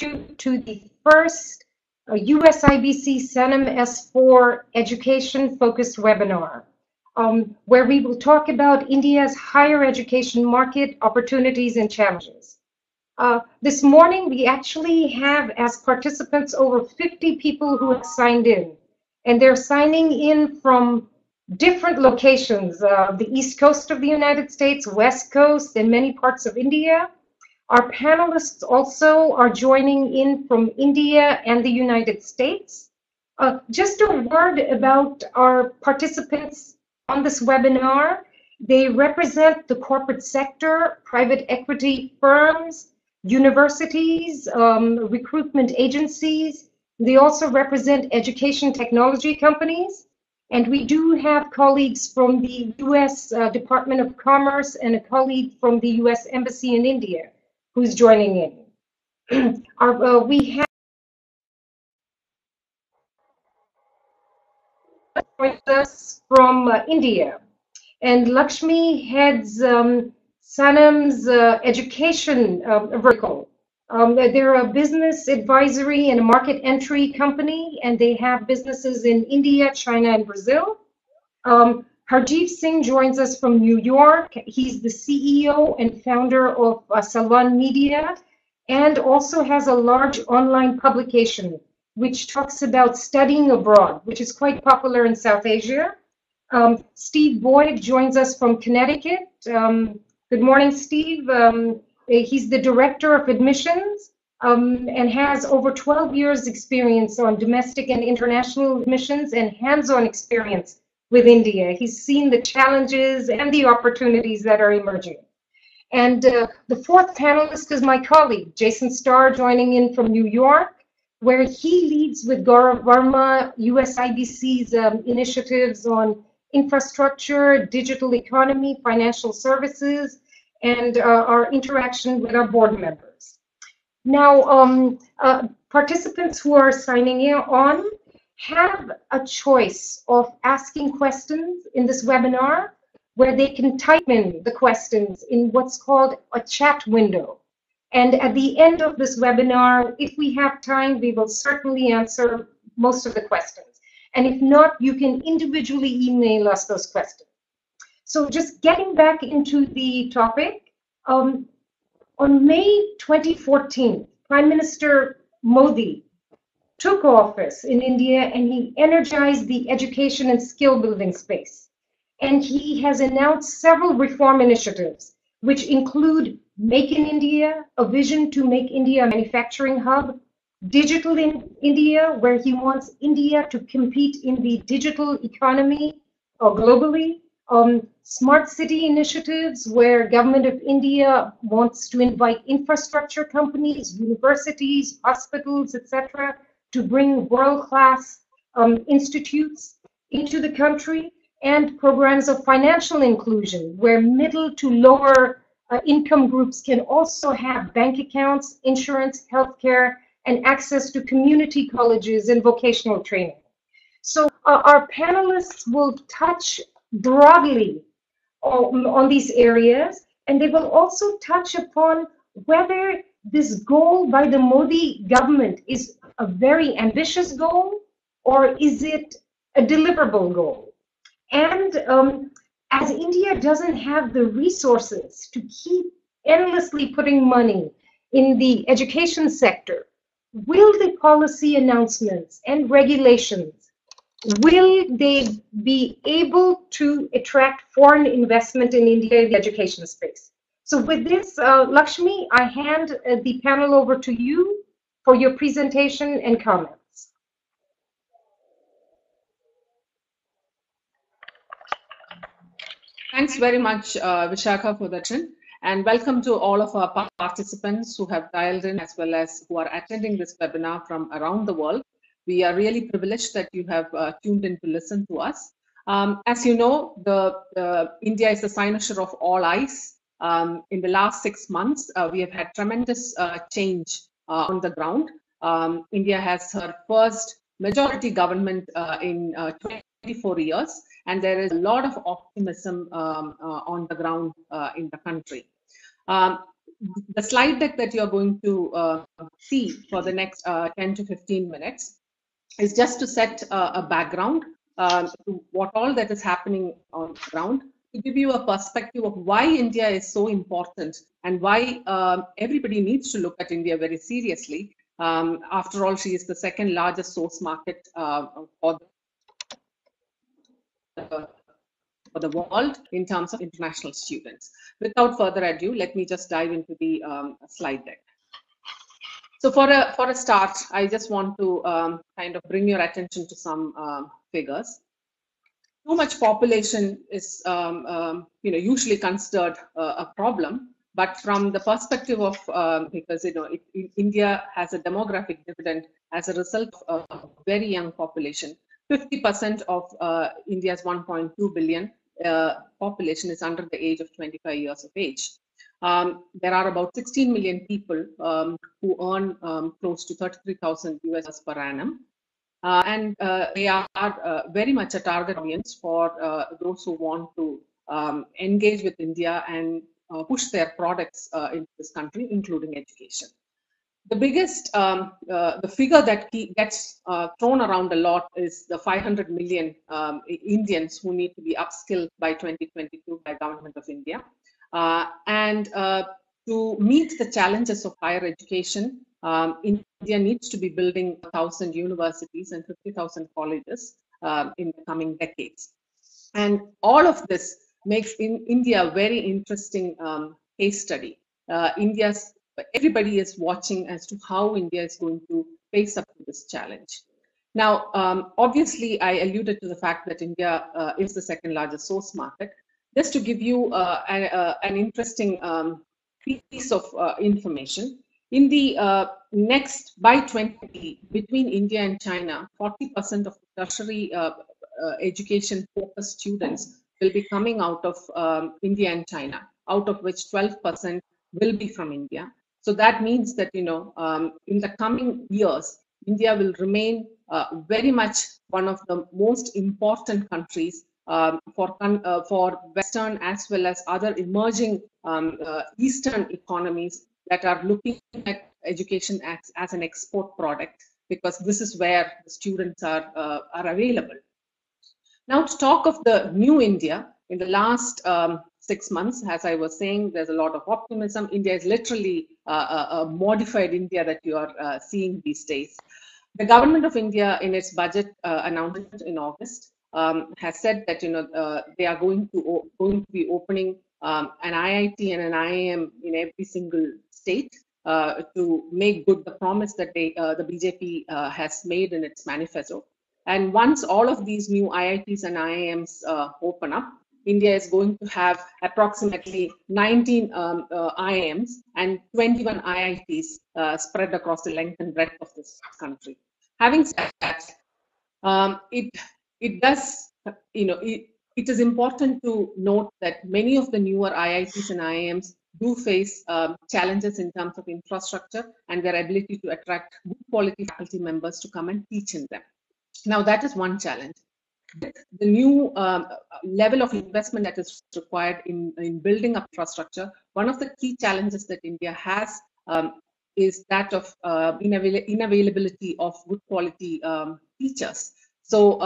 you to the first USIBC Sannam S4 education-focused webinar, where we will talk about India's higher education market opportunities and challenges. This morning, we actually have as participants over 50 people who have signed in, and they're signing in from different locations, the East Coast of the United States, West Coast, and many parts of India. Our panelists also are joining in from India and the United States. Just a word about our participants on this webinar. They represent the corporate sector, private equity firms, universities, recruitment agencies. They also represent education technology companies. And we do have colleagues from the U.S. Department of Commerce and a colleague from the U.S. Embassy in India who's joining in. We have with us from India, and Lakshmi heads Sannam's education vertical. They're a business advisory and a market entry company, and they have businesses in India, China, and Brazil. Harjeev Singh joins us from New York. He's the CEO and founder of Salwan Media, and also has a large online publication which talks about studying abroad, which is quite popular in South Asia. Steve Boyd joins us from Connecticut. Good morning, Steve. He's the director of admissions and has over 12 years experience on domestic and international admissions and hands-on experience with India. He's seen the challenges and the opportunities that are emerging. And the fourth panelist is my colleague, Jason Starr, joining in from New York, where he leads with Gaurav Verma, USIBC's initiatives on infrastructure, digital economy, financial services, and our interaction with our board members. Now, participants who are signing in on have a choice of asking questions in this webinar where they can type in the questions in what's called a chat window. And at the end of this webinar, if we have time, we will certainly answer most of the questions. And if not, you can individually email us those questions. So just getting back into the topic, on May 2014, Prime Minister Modi took office in India, and he energized the education and skill building space. And he has announced several reform initiatives, which include Make in India, a vision to make India a manufacturing hub, Digital in India, where he wants India to compete in the digital economy globally, smart city initiatives, where Government of India wants to invite infrastructure companies, universities, hospitals, etc., to bring world-class institutes into the country, and programs of financial inclusion, where middle to lower income groups can also have bank accounts, insurance, healthcare, and access to community colleges and vocational training. So our panelists will touch broadly on these areas, and they will also touch upon whether this goal by the Modi government is a very ambitious goal, or is it a deliverable goal? And as India doesn't have the resources to keep endlessly putting money in the education sector, will the policy announcements and regulations, will they be able to attract foreign investment in India in the education space? So with this, Lakshmi, I hand the panel over to you for your presentation and comments. Thanks very much, Vishakha, for that. And welcome to all of our participants who have dialed in, as well as who are attending this webinar from around the world. We are really privileged that you have tuned in to listen to us. As you know, India is the cynosure of all eyes. In the last 6 months, we have had tremendous change on the ground. India has her first majority government in 24 years, and there is a lot of optimism on the ground in the country. the slide deck that you're going to see for the next 10 to 15 minutes is just to set a background to what all that is happening on the ground, to give you a perspective of why India is so important and why everybody needs to look at India very seriously. After all, she is the second largest source market for the world in terms of international students. Without further ado, let me just dive into the slide deck. So for a start, I just want to kind of bring your attention to some figures. Too much population is usually considered a problem, but from the perspective of because India has a demographic dividend as a result of a very young population. 50% of India's 1.2 billion population is under the age of 25 years of age. There are about 16 million people who earn close to $33,000 US per annum. And they are very much a target audience for those who want to engage with India and push their products into this country, including education. The biggest, the figure that gets thrown around a lot is the 500 million Indians who need to be upskilled by 2022 by Government of India. To meet the challenges of higher education, India needs to be building 1,000 universities and 50,000 colleges in the coming decades. And all of this makes India a very interesting case study. Everybody is watching as to how India is going to face up to this challenge. Now, obviously, I alluded to the fact that India is the second largest source market. Just to give you an interesting piece of information, in the by 20, between India and China, 40% of tertiary education focused students will be coming out of India and China, out of which 12% will be from India. So that means that, in the coming years, India will remain very much one of the most important countries for Western as well as other emerging Eastern economies that are looking at education as an export product, because this is where the students are available. Now, to talk of the new India, in the last 6 months, as I was saying, there's a lot of optimism. India is literally a modified India that you are seeing these days. The government of India, in its budget announcement in August, has said that they are going to be opening an IIT and an IIM in every single state to make good the promise that the BJP has made in its manifesto. And once all of these new IITs and IIMs open up, India is going to have approximately 19 IIMs and 21 IITs spread across the length and breadth of this country. Having said that, it is important to note that many of the newer IITs and IIMs do face challenges in terms of infrastructure and their ability to attract good quality faculty members to come and teach in them. Now, that is one challenge. The new level of investment that is required in building up infrastructure, one of the key challenges that India has is that of unavailability of good quality teachers. So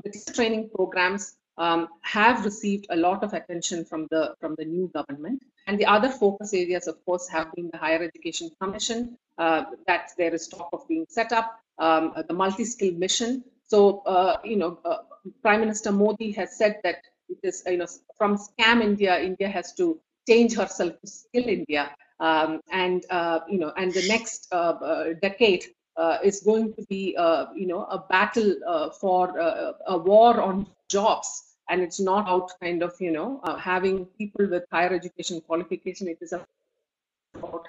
the teacher training programs have received a lot of attention from the new government, and the other focus areas, of course, have been the Higher Education Commission that there is talk of being set up, the multi-skill mission. So Prime Minister Modi has said that it is from scam India, India has to change herself to skill India, and the next decade is going to be a battle for a war on jobs, and it's not out kind of having people with higher education qualification. It is about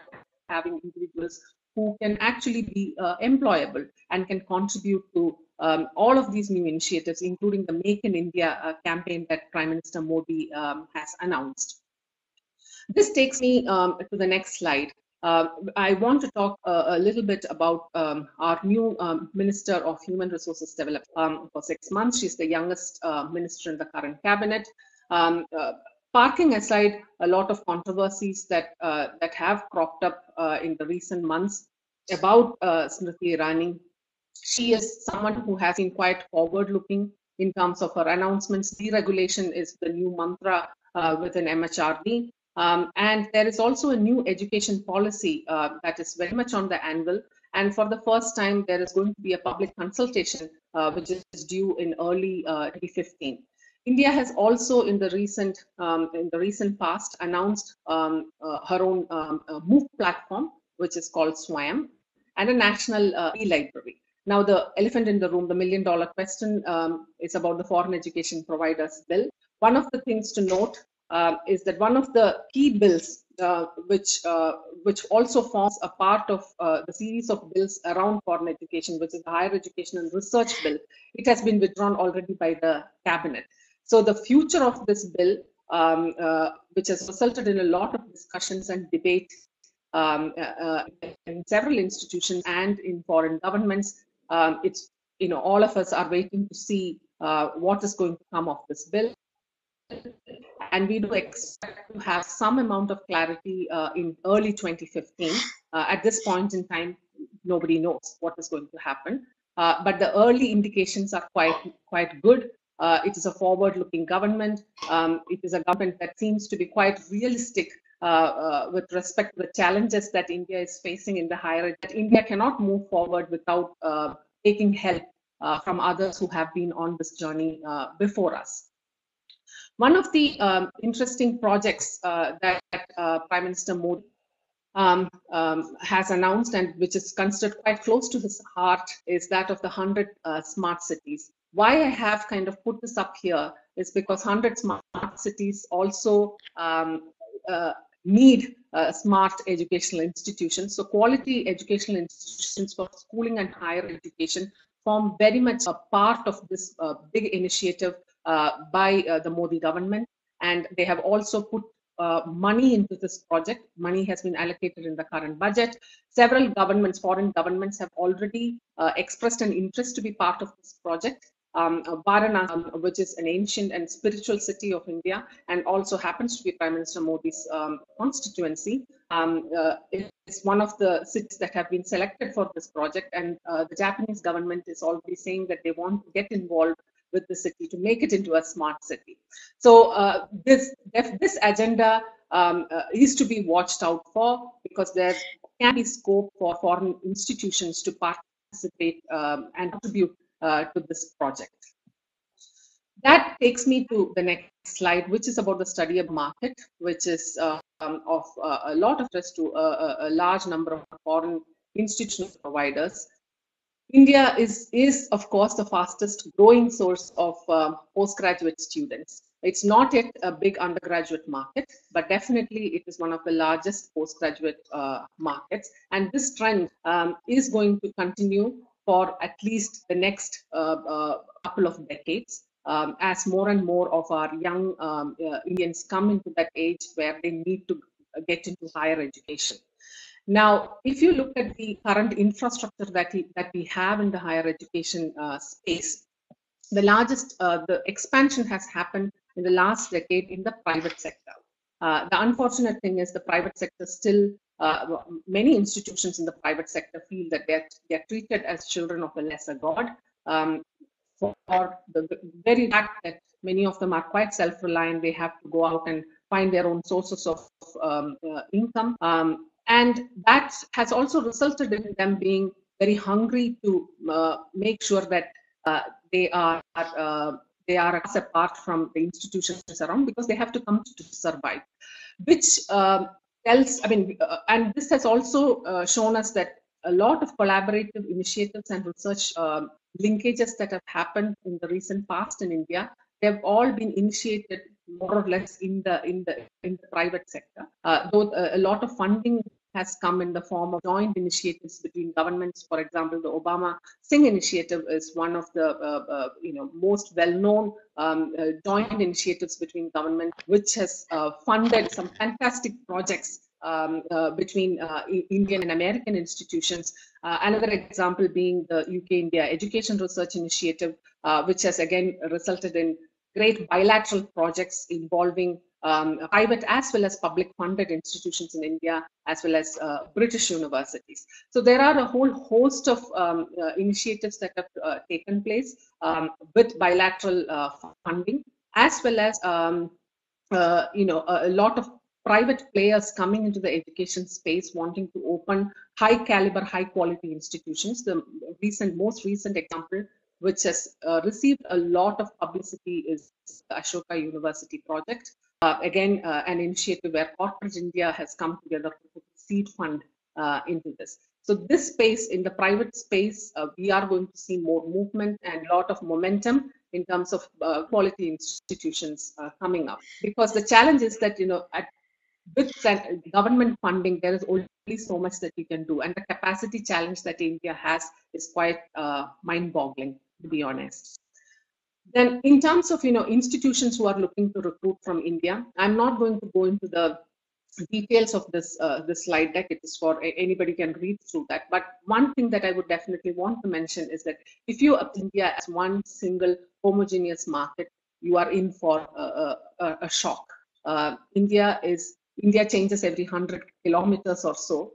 having individuals who can actually be employable and can contribute to all of these new initiatives, including the Make in India campaign that Prime Minister Modi has announced. This takes me to the next slide. I want to talk a little bit about our new Minister of Human Resources Development for 6 months. She's the youngest minister in the current cabinet. parking aside a lot of controversies that have cropped up in the recent months about Smriti Irani, she is someone who has been quite forward-looking in terms of her announcements. Deregulation is the new mantra within MHRD. And there is also a new education policy that is very much on the anvil. And for the first time, there is going to be a public consultation, which is due in early 2015. India has also, in the recent past, announced her own MOOC platform, which is called SWAYAM, and a national e-library. Now, the elephant in the room, the million-dollar question, is about the Foreign Education Providers Bill. One of the things to note is that one of the key bills, which also forms a part of the series of bills around foreign education, which is the Higher Education and Research Bill, it has been withdrawn already by the Cabinet. So the future of this bill, which has resulted in a lot of discussions and debate in several institutions and in foreign governments, it's, all of us are waiting to see what is going to come of this bill. And we do expect to have some amount of clarity in early 2015. At this point in time, nobody knows what is going to happen. But the early indications are quite good. It is a forward-looking government. It is a government that seems to be quite realistic with respect to the challenges that India is facing in the higher ed. India cannot move forward without taking help from others who have been on this journey before us. One of the interesting projects that Prime Minister Modi has announced, and which is considered quite close to his heart, is that of the 100 smart cities. Why I have kind of put this up here is because 100 smart cities also need smart educational institutions. So quality educational institutions for schooling and higher education form very much a part of this big initiative by the Modi government. And they have also put money into this project. Money has been allocated in the current budget. Several governments, foreign governments, have already expressed an interest to be part of this project. Varanasi, which is an ancient and spiritual city of India, and also happens to be Prime Minister Modi's constituency, is one of the cities that have been selected for this project. And the Japanese government is already saying that they want to get involved with the city to make it into a smart city. So this agenda is to be watched out for, because there can be scope for foreign institutions to participate and contribute to this project. That takes me to the next slide, which is about the study of market, which is of a lot of interest to a large number of foreign institutional providers. India is of course the fastest growing source of postgraduate students. It's not yet a big undergraduate market, but definitely it is one of the largest postgraduate markets. And this trend is going to continue for at least the next couple of decades, as more and more of our young Indians come into that age where they need to get into higher education. Now, if you look at the current infrastructure that we have in the higher education space, the expansion has happened in the last decade in the private sector. The unfortunate thing is the private sector still, many institutions in the private sector feel that they're treated as children of a lesser god, for the very fact that many of them are quite self-reliant. They have to go out and find their own sources of income. And that has also resulted in them being very hungry to make sure that they are apart from the institutions around, because they have to come to survive. Which tells, and this has also shown us that a lot of collaborative initiatives and research linkages that have happened in the recent past in India, they've all been initiated more or less in the private sector. Though a lot of funding has come in the form of joint initiatives between governments. For example, the Obama Singh initiative is one of the most well-known joint initiatives between governments, which has funded some fantastic projects between Indian and American institutions. Another example being the U.K. India Education Research Initiative, which has again resulted in great bilateral projects involving private as well as public funded institutions in India, as well as British universities. So there are a whole host of initiatives that have taken place with bilateral funding, as well as a lot of private players coming into the education space wanting to open high caliber, high quality institutions. The most recent example, which has received a lot of publicity, is the Ashoka University project. Again, an initiative where corporate India has come together to put seed fund into this. So this space, in the private space, we are going to see more movement and a lot of momentum in terms of quality institutions coming up. Because the challenge is that, with government funding, there is only so much that you can do. And the capacity challenge that India has is quite mind-boggling, to be honest. Then in terms of, institutions who are looking to recruit from India, I'm not going to go into the details of this slide deck. It is for anybody can read through that. But one thing that I would definitely want to mention is that if you up India as one single homogeneous market, you are in for a shock. India changes every 100 kilometers or so,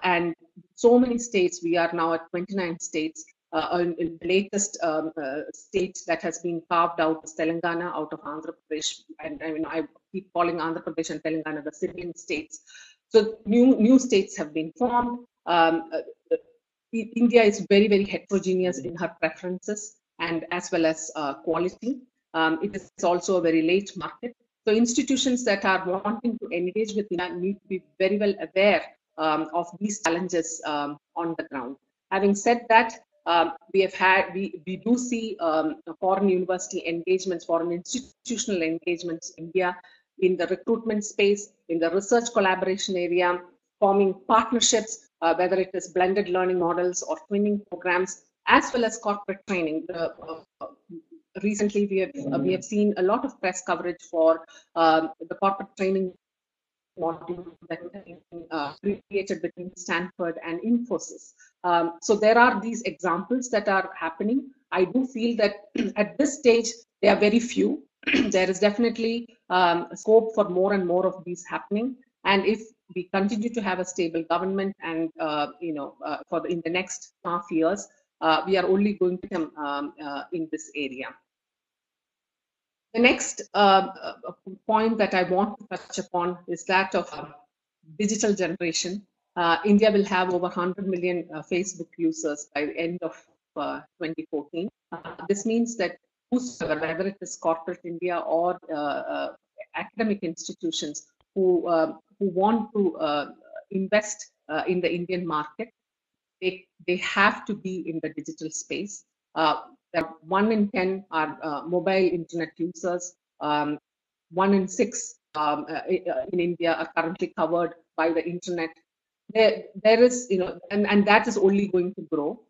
and so many states. We are now at 29 states. In the latest state that has been carved out is Telangana out of Andhra Pradesh, and I keep calling Andhra Pradesh and Telangana the sibling states. So new states have been formed. India is very, very heterogeneous in her preferences and as well as quality. It is also a very late market. So institutions that are wanting to engage with India need to be very well aware of these challenges on the ground. Having said that, we do see foreign university engagements, foreign institutional engagements in India in the recruitment space, in the research collaboration area, forming partnerships, whether it is blended learning models or twinning programs, as well as corporate training. Recently, we have seen a lot of press coverage for the corporate training module that created between Stanford and Infosys. So there are these examples that are happening. I do feel that at this stage, they are very few. There is definitely scope for more and more of these happening. And if we continue to have a stable government and, in the next half years, we are only going to come in this area. The next point that I want to touch upon is that of digital generation. India will have over 100 million Facebook users by the end of 2014. This means that whosoever, whether it is corporate India or academic institutions who want to invest in the Indian market, they have to be in the digital space. 1 in 10 are mobile internet users. 1 in 6 in India are currently covered by the internet. There is, and that is only going to grow.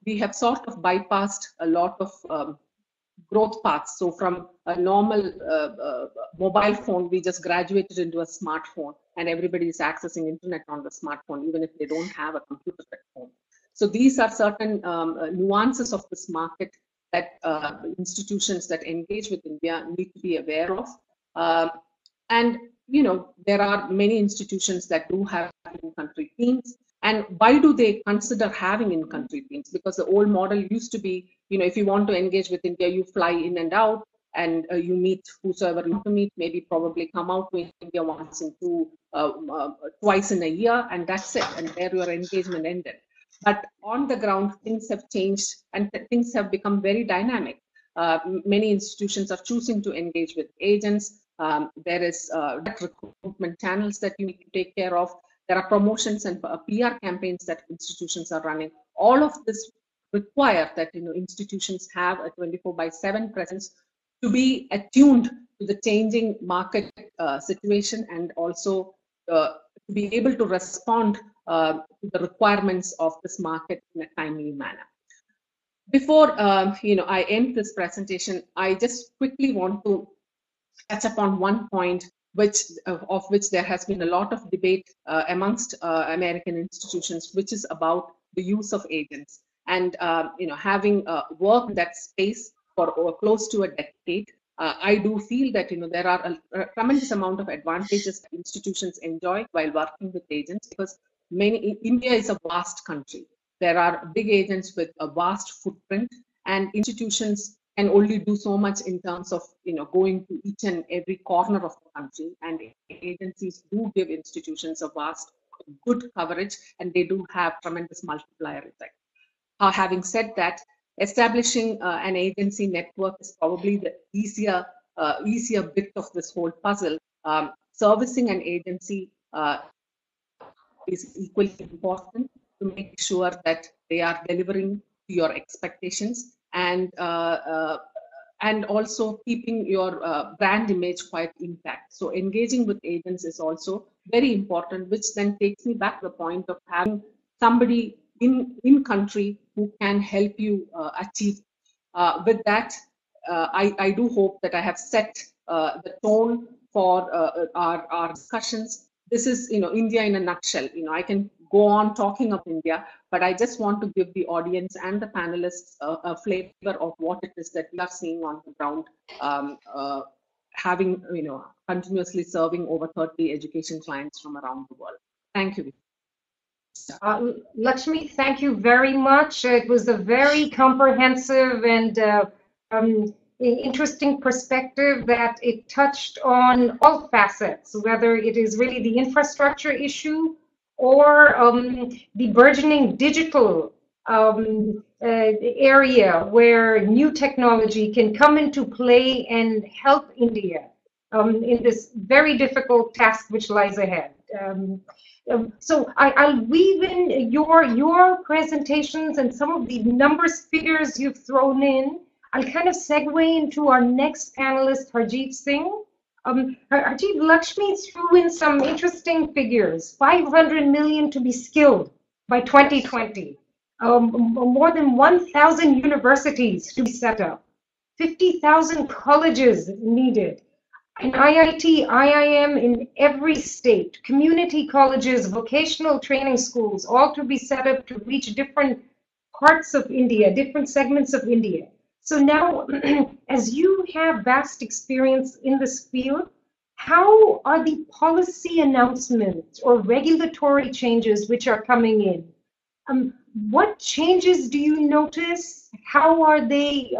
We have sort of bypassed a lot of growth paths. So from a normal mobile phone, we just graduated into a smartphone, and everybody is accessing internet on the smartphone, even if they don't have a computer at home. So these are certain nuances of this market that institutions that engage with India need to be aware of. And, there are many institutions that do have in-country teams. And why do they consider having in-country teams? Because the old model used to be, if you want to engage with India, you fly in and out, and you meet whosoever you want to meet, maybe probably come out to India once in twice in a year, and that's it. And there your engagement ended. But on the ground, things have changed and things have become very dynamic. Many institutions are choosing to engage with agents. There is recruitment channels that you need to take care of. There are promotions and PR campaigns that institutions are running. All of this require that institutions have a 24/7 presence to be attuned to the changing market situation, and also to be able to respond to the requirements of this market in a timely manner. Before I end this presentation, I just quickly want to touch upon one point of which there has been a lot of debate amongst American institutions, which is about the use of agents. And having worked that space for close to a decade, I do feel that there are a tremendous amount of advantages that institutions enjoy while working with agents, because India is a vast country. There are big agents with a vast footprint, and institutions can only do so much in terms of going to each and every corner of the country, and agencies do give institutions a vast good coverage, and they do have tremendous multiplier effect. Having said that, establishing an agency network is probably the easier bit of this whole puzzle. Servicing an agency is equally important to make sure that they are delivering to your expectations, and also keeping your brand image quite intact. So engaging with agents is also very important, which then takes me back to the point of having somebody in country who can help you achieve. With that, I do hope that I have set the tone for our discussions. This is India in a nutshell. I can go on talking of India, but I just want to give the audience and the panelists a flavor of what it is that we are seeing on the ground, having continuously serving over 30 education clients from around the world. Thank you. Lakshmi, thank you very much. It was a very comprehensive and interesting perspective that it touched on all facets, whether it is really the infrastructure issue or the burgeoning digital area where new technology can come into play and help India in this very difficult task which lies ahead. So I'll weave in your presentations and some of the numbers, figures you've thrown in. I'll kind of segue into our next panelist, Harjeet Singh. Harjeet, Lakshmi threw in some interesting figures. 500 million to be skilled by 2020. More than 1,000 universities to be set up. 50,000 colleges needed. An IIT, IIM in every state, community colleges, vocational training schools, all to be set up to reach different parts of India, different segments of India. So now, as you have vast experience in this field, how are the policy announcements or regulatory changes which are coming in? What changes do you notice? How are they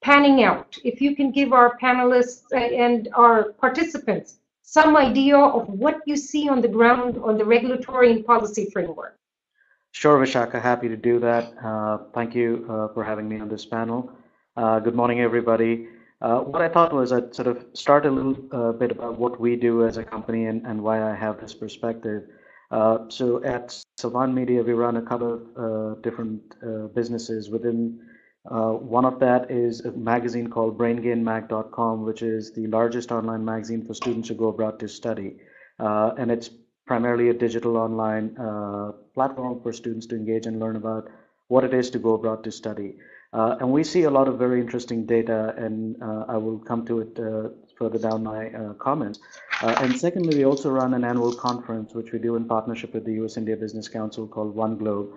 panning out? If you can give our panelists and our participants some idea of what you see on the ground on the regulatory and policy framework. Sure, Vishaka, happy to do that. Thank you for having me on this panel. Good morning, everybody. What I thought was I'd sort of start a little bit about what we do as a company and why I have this perspective. So at Savan Media, we run a couple of different businesses. Within one of that is a magazine called BrainGainMag.com, which is the largest online magazine for students who go abroad to study. And it's primarily a digital online platform for students to engage and learn about what it is to go abroad to study. And we see a lot of very interesting data, and I will come to it further down my comments. And secondly, we also run an annual conference, which we do in partnership with the U.S. India Business Council, called One Globe,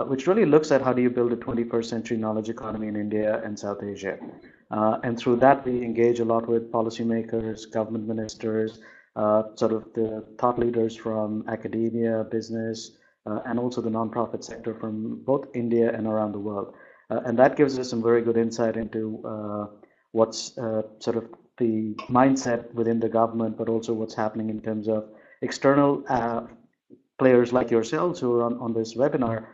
which really looks at how do you build a 21st century knowledge economy in India and South Asia. And through that, we engage a lot with policymakers, government ministers, sort of the thought leaders from academia, business, and also the nonprofit sector from both India and around the world. And that gives us some very good insight into what's sort of the mindset within the government, but also what's happening in terms of external players like yourselves who are on this webinar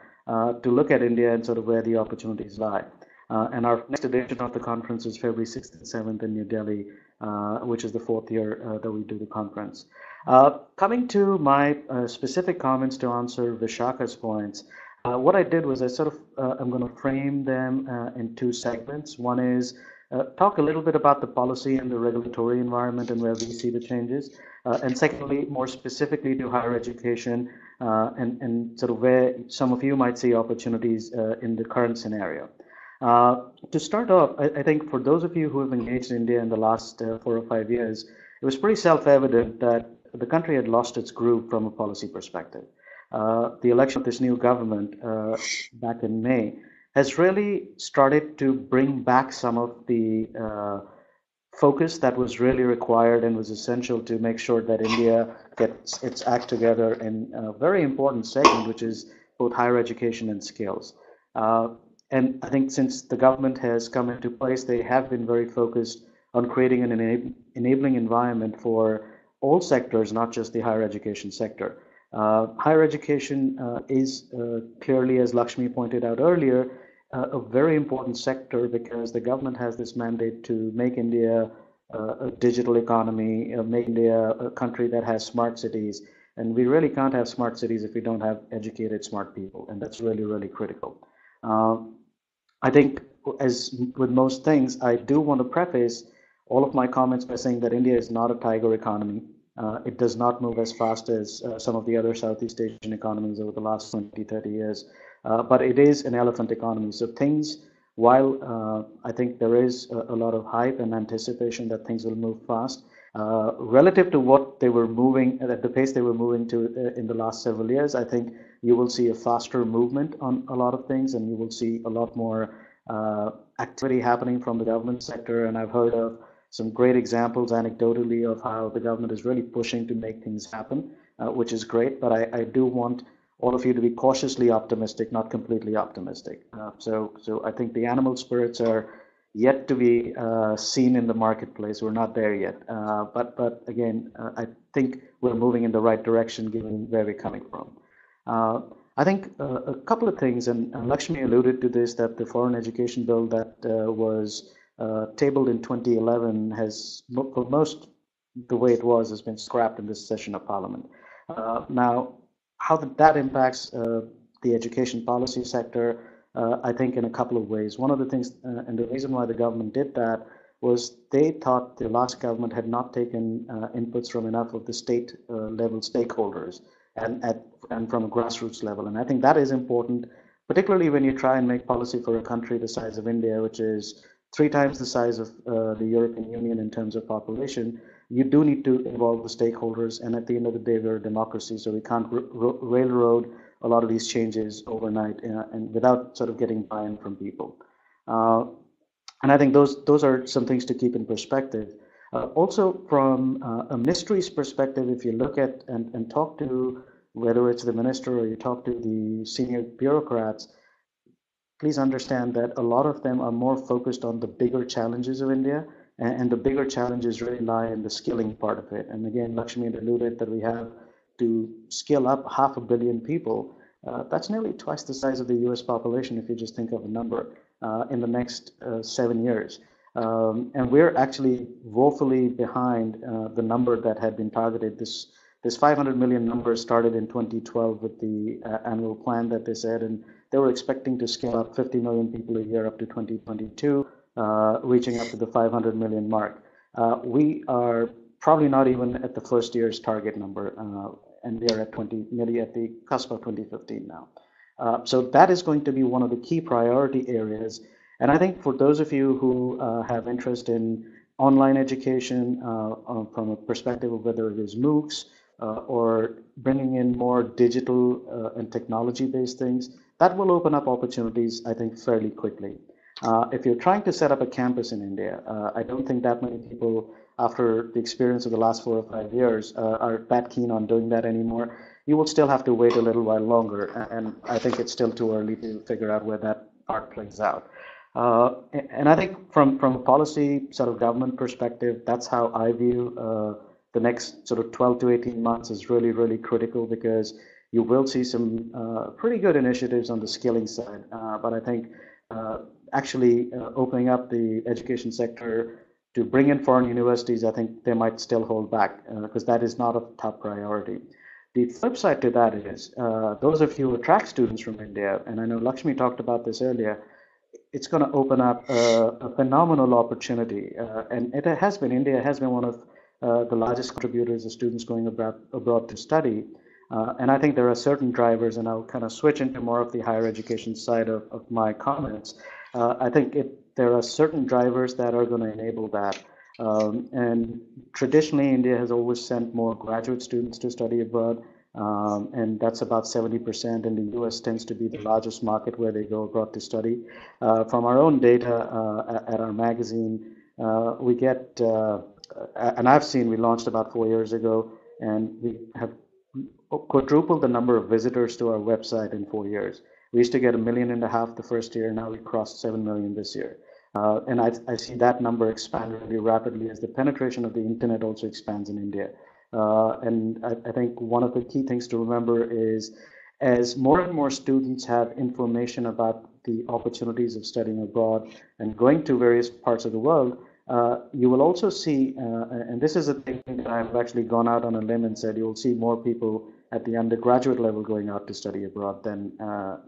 to look at India and sort of where the opportunities lie. And our next edition of the conference is February 6th and 7th in New Delhi, which is the 4th year that we do the conference. Coming to my specific comments to answer Vishaka's points, what I did was I sort of, I'm going to frame them in two segments. One is talk a little bit about the policy and the regulatory environment and where we see the changes. And secondly, more specifically to higher education and sort of where some of you might see opportunities in the current scenario. To start off, I think for those of you who have engaged in India in the last 4 or 5 years, it was pretty self-evident that the country had lost its groove from a policy perspective. The election of this new government back in May has really started to bring back some of the focus that was really required and was essential to make sure that India gets its act together in a very important segment, which is both higher education and skills. And I think since the government has come into place, they have been very focused on creating an enabling environment for all sectors, not just the higher education sector. Higher education is clearly, as Lakshmi pointed out earlier, a very important sector because the government has this mandate to make India a digital economy, make India a country that has smart cities. And we really can't have smart cities if we don't have educated, smart people. And that's really, really critical. I think, as with most things, I do want to preface all of my comments by saying that India is not a tiger economy. It does not move as fast as some of the other Southeast Asian economies over the last 20, 30 years. But it is an elephant economy. So things, while I think there is a lot of hype and anticipation that things will move fast, relative to what they were moving, at the pace they were moving to in the last several years, I think you will see a faster movement on a lot of things, and you will see a lot more activity happening from the government sector. And I've heard of some great examples anecdotally of how the government is really pushing to make things happen, which is great. But I do want all of you to be cautiously optimistic, not completely optimistic. So I think the animal spirits are yet to be seen in the marketplace. We're not there yet. But again, I think we're moving in the right direction given where we're coming from. I think a couple of things, and Lakshmi alluded to this, that the foreign education bill that was tabled in 2011 has, for most the way it was, has been scrapped in this session of Parliament. Now, how that impacts the education policy sector, I think in a couple of ways. One of the things, and the reason why the government did that, was they thought the last government had not taken inputs from enough of the state level stakeholders and from a grassroots level. And I think that is important, particularly when you try and make policy for a country the size of India, which is 3 times the size of the European Union in terms of population. You do need to involve the stakeholders, and at the end of the day, we're a democracy, so we can't railroad a lot of these changes overnight and without sort of getting buy-in from people. And I think those are some things to keep in perspective. Also, from a ministry's perspective, if you look at and talk to, whether it's the minister or you talk to the senior bureaucrats, please understand that a lot of them are more focused on the bigger challenges of India, and the bigger challenges really lie in the skilling part of it. And again, Lakshmi alluded that we have to skill up 500 million people. That's nearly twice the size of the US population if you just think of a number in the next 7 years. And we're actually woefully behind the number that had been targeted. This 500 million number started in 2012 with the annual plan that they said, and they were expecting to scale up 50 million people a year up to 2022, reaching up to the 500 million mark. We are probably not even at the first year's target number, and we are at nearly at the cusp of 2015 now. So that is going to be one of the key priority areas. And I think for those of you who have interest in online education from a perspective of whether it is MOOCs or bringing in more digital and technology-based things, that will open up opportunities, I think, fairly quickly. If you're trying to set up a campus in India, I don't think that many people, after the experience of the last 4 or 5 years, are that keen on doing that anymore. You will still have to wait a little while longer, and I think it's still too early to figure out where that part plays out. And I think from a policy sort of government perspective, that's how I view the next sort of 12 to 18 months is really, really critical, because you will see some pretty good initiatives on the skilling side. But I think actually opening up the education sector to bring in foreign universities, I think they might still hold back because that is not a top priority. The flip side to that is those of you who attract students from India, and I know Lakshmi talked about this earlier, it's going to open up a phenomenal opportunity. And it has been, India has been one of the largest contributors of students going abroad to study. And I think there are certain drivers, and I'll kind of switch into more of the higher education side of my comments. I think there are certain drivers that are going to enable that. And traditionally, India has always sent more graduate students to study abroad, and that's about 70%, and the US tends to be the largest market where they go abroad to study. From our own data at our magazine, we get, and I've seen, we launched about 4 years ago, and we have quadrupled the number of visitors to our website in 4 years. We used to get 1.5 million the first year. Now we crossed 7 million this year. And I see that number expand really rapidly as the penetration of the internet also expands in India. And I think one of the key things to remember is as more and more students have information about the opportunities of studying abroad and going to various parts of the world, you will also see, and this is a thing that I've actually gone out on a limb and said, you will see more people at the undergraduate level going out to study abroad than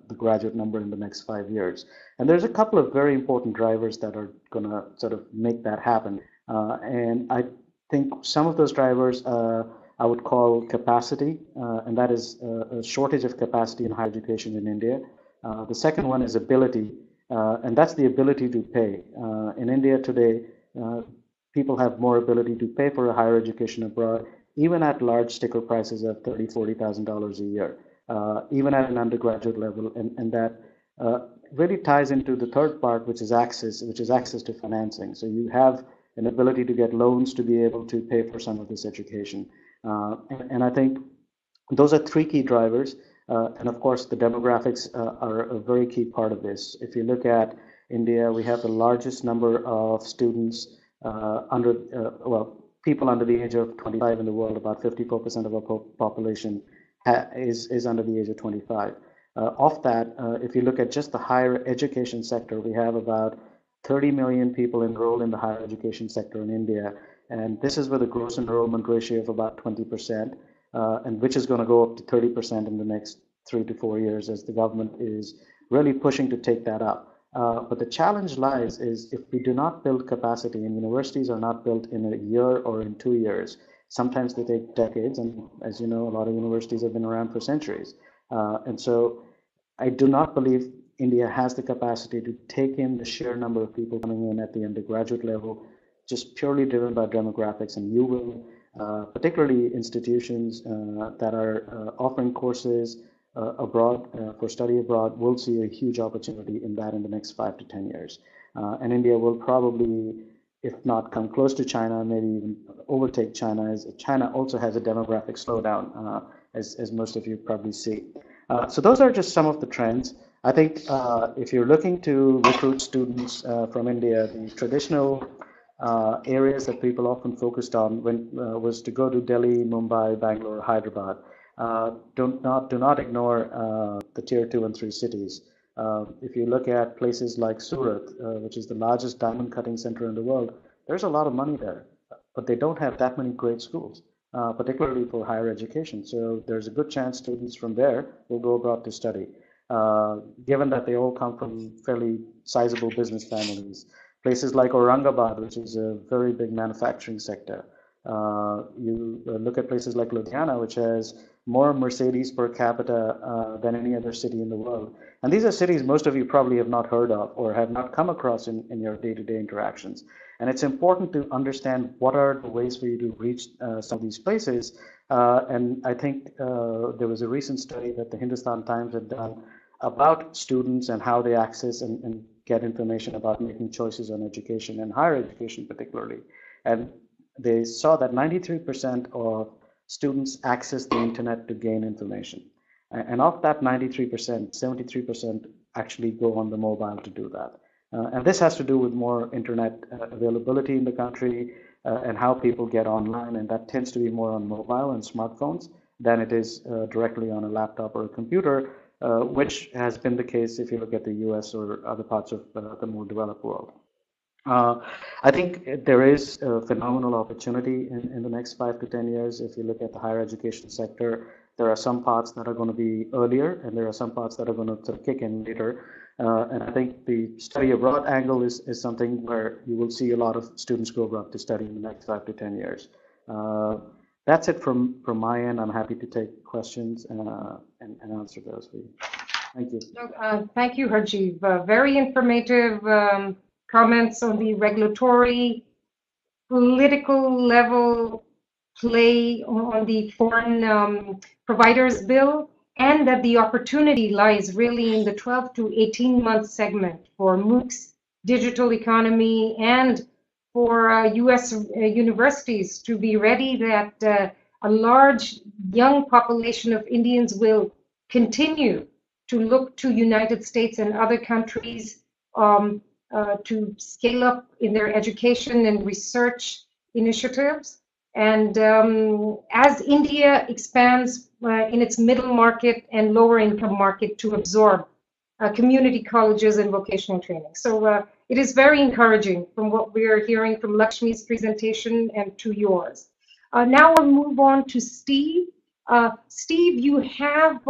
the graduate number in the next 5 years. And there's a couple of very important drivers that are going to sort of make that happen. And I think some of those drivers I would call capacity, and that is a shortage of capacity in higher education in India. The second one is ability, and that's the ability to pay. In India today, people have more ability to pay for a higher education abroad, even at large sticker prices of $30,000, $40,000 a year, even at an undergraduate level, and that really ties into the third part, which is access to financing. So you have an ability to get loans to be able to pay for some of this education. And I think those are three key drivers. And of course, the demographics are a very key part of this. If you look at India, we have the largest number of students people under the age of 25 in the world. About 54% of our population is under the age of 25. Of that, if you look at just the higher education sector, we have about 30 million people enrolled in the higher education sector in India. And this is with a gross enrollment ratio of about 20%, and which is going to go up to 30% in the next 3 to 4 years as the government is really pushing to take that up. But the challenge lies is if we do not build capacity, and universities are not built in a year or in 2 years, sometimes they take decades, and as you know, a lot of universities have been around for centuries. And so I do not believe India has the capacity to take in the sheer number of people coming in at the undergraduate level, just purely driven by demographics. And you will, particularly institutions that are offering courses abroad for study abroad, will see a huge opportunity in that in the next 5 to 10 years. And India will probably, if not come close to China, maybe even overtake China, as China also has a demographic slowdown, as most of you probably see. So those are just some of the trends. I think if you're looking to recruit students from India, the traditional areas that people often focused on was to go to Delhi, Mumbai, Bangalore, Hyderabad. Do not ignore the tier 2 and 3 cities. If you look at places like Surat, which is the largest diamond cutting center in the world, there's a lot of money there, but they don't have that many great schools, particularly for higher education. So there's a good chance students from there will go abroad to study, given that they all come from fairly sizable business families. Places like Aurangabad, which is a very big manufacturing sector. You look at places like Ludhiana, which has more Mercedes per capita than any other city in the world. And these are cities most of you probably have not heard of or have not come across in your day-to-day interactions. And it's important to understand what are the ways for you to reach some of these places. And I think there was a recent study that the Hindustan Times had done about students and how they access and get information about making choices on education and higher education particularly. And they saw that 93% of students access the internet to gain information. And of that 93%, 73% actually go on the mobile to do that. And this has to do with more internet availability in the country and how people get online. And that tends to be more on mobile and smartphones than it is directly on a laptop or a computer, which has been the case if you look at the US or other parts of the more developed world. I think there is a phenomenal opportunity in the next 5 to 10 years. If you look at the higher education sector, there are some parts that are going to be earlier, and there are some parts that are going to sort of kick in later. And I think the study abroad angle is something where you will see a lot of students go abroad to study in the next 5 to 10 years. That's it from my end. I'm happy to take questions and answer those for you. Thank you. Thank you, Harjeev. Very informative comments on the regulatory, political level play on the foreign providers bill, and that the opportunity lies really in the 12 to 18 month segment for MOOCs, digital economy, and for U.S. Universities to be ready that a large young population of Indians will continue to look to United States and other countries to scale up in their education and research initiatives. And as India expands in its middle market and lower income market to absorb community colleges and vocational training. So it is very encouraging from what we are hearing from Lakshmi's presentation and to yours. Now I'll move on to Steve. Steve, you have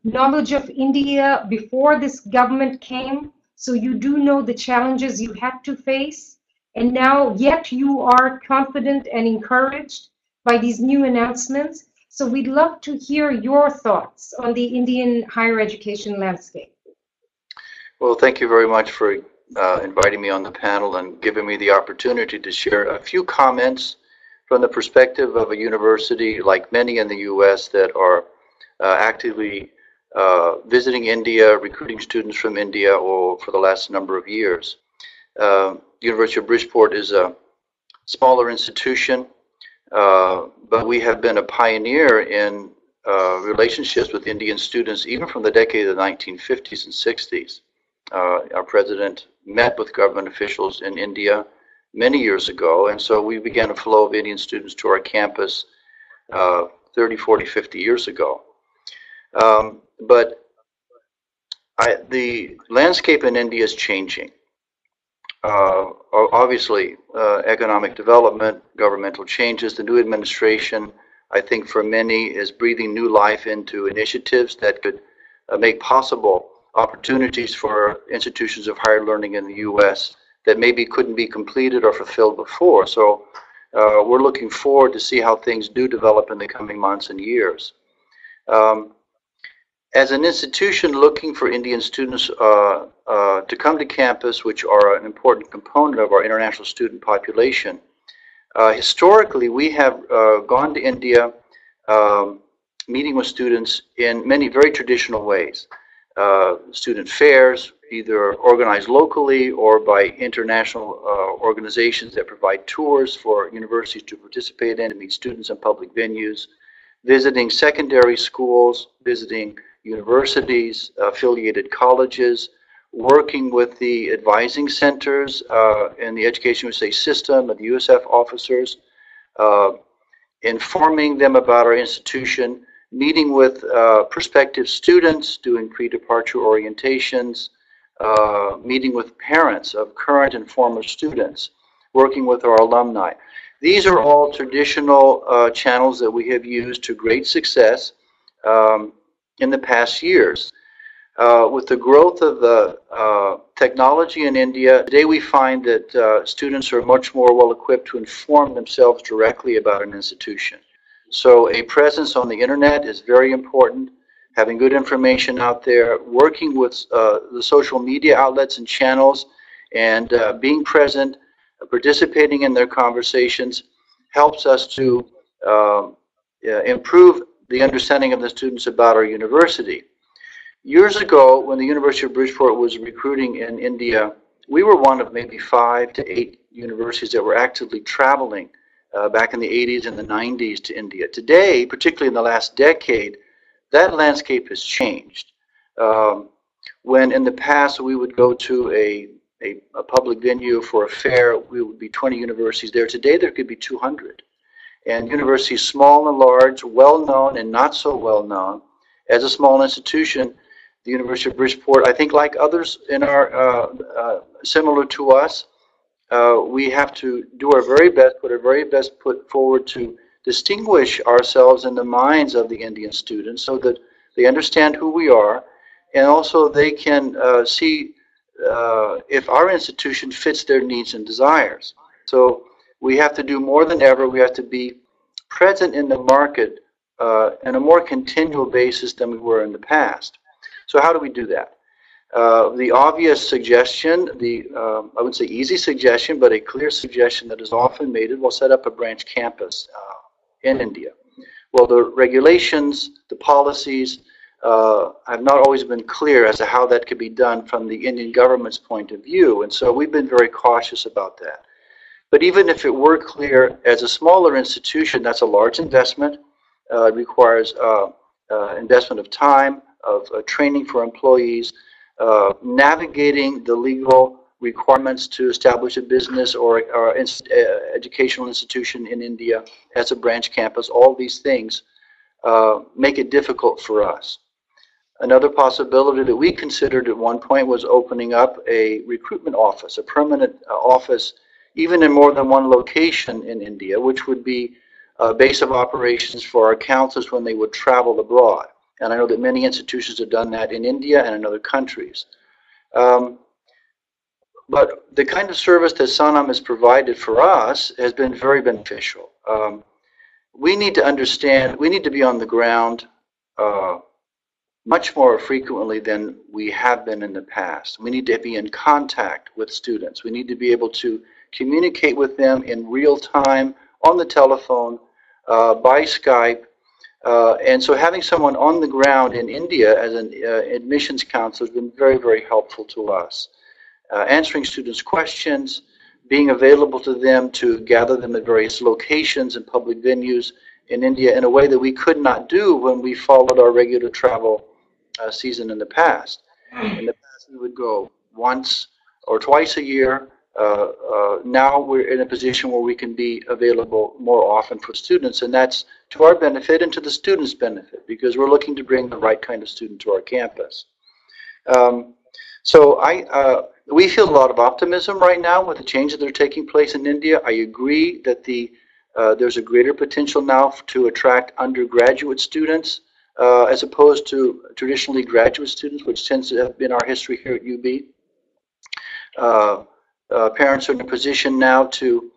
knowledge of India before this government came, so you do know the challenges you had to face, and now yet you are confident and encouraged by these new announcements. So we'd love to hear your thoughts on the Indian higher education landscape. Well, thank you very much for inviting me on the panel and giving me the opportunity to share a few comments from the perspective of a university, like many in the U.S., that are actively visiting India, recruiting students from India for the last number of years. University of Bridgeport is a smaller institution, but we have been a pioneer in relationships with Indian students even from the decade of the 1950s and 60s. Our president met with government officials in India many years ago, and so we began a flow of Indian students to our campus 30, 40, 50 years ago. But the landscape in India is changing. Obviously, economic development, governmental changes, the new administration, I think for many is breathing new life into initiatives that could make possible opportunities for institutions of higher learning in the U.S. that maybe couldn't be completed or fulfilled before. So we're looking forward to see how things do develop in the coming months and years. As an institution looking for Indian students to come to campus, which are an important component of our international student population, historically we have gone to India meeting with students in many very traditional ways. Student fairs, either organized locally or by international organizations that provide tours for universities to participate in and meet students in public venues, visiting secondary schools, visiting universities, affiliated colleges, working with the advising centers in the Education USA system, and the USF officers, informing them about our institution, meeting with prospective students, doing pre-departure orientations, meeting with parents of current and former students, working with our alumni. These are all traditional channels that we have used to great success in the past years. With the growth of the technology in India, today we find that students are much more well equipped to inform themselves directly about an institution. So a presence on the internet is very important, having good information out there, working with the social media outlets and channels, and being present, participating in their conversations helps us to improve the understanding of the students about our university. Years ago, when the University of Bridgeport was recruiting in India, we were one of maybe 5 to 8 universities that were actively traveling back in the 80s and the 90s to India. Today, particularly in the last decade, that landscape has changed. When in the past we would go to a public venue for a fair, we would be 20 universities there. Today there could be 200. And universities small and large, well-known and not so well-known. As a small institution, the University of Bridgeport, I think like others in our similar to us, we have to do our very best, put our very best foot forward to distinguish ourselves in the minds of the Indian students so that they understand who we are, and also they can see if our institution fits their needs and desires. So we have to do more than ever. We have to be present in the market on a more continual basis than we were in the past. So how do we do that? The obvious suggestion, I wouldn't say easy suggestion, but a clear suggestion that is often made is we'll set up a branch campus in India. Well, the regulations, the policies, have not always been clear as to how that could be done from the Indian government's point of view. And so we've been very cautious about that. But even if it were clear, as a smaller institution, that's a large investment. It requires investment of time, of training for employees, navigating the legal requirements to establish a business or educational institution in India as a branch campus. All these things make it difficult for us. Another possibility that we considered at one point was opening up a recruitment office, a permanent office, even in more than one location in India, which would be a base of operations for our counselors when they would travel abroad. And I know that many institutions have done that in India and in other countries. But the kind of service that Sannam has provided for us has been very beneficial. We need to understand, we need to be on the ground much more frequently than we have been in the past. We need to be in contact with students. We need to be able to communicate with them in real time, on the telephone, by Skype. And so having someone on the ground in India as an admissions counselor has been very, very helpful to us. Answering students' questions, being available to them to gather them at various locations and public venues in India in a way that we could not do when we followed our regular travel season in the past. In the past, we would go once or twice a year. Now we're in a position where we can be available more often for students, and that's to our benefit and to the students' benefit, because we're looking to bring the right kind of student to our campus. We feel a lot of optimism right now with the changes that are taking place in India. I agree that there's a greater potential now to attract undergraduate students as opposed to traditionally graduate students, which tends to have been our history here at UB. Parents are in a position now to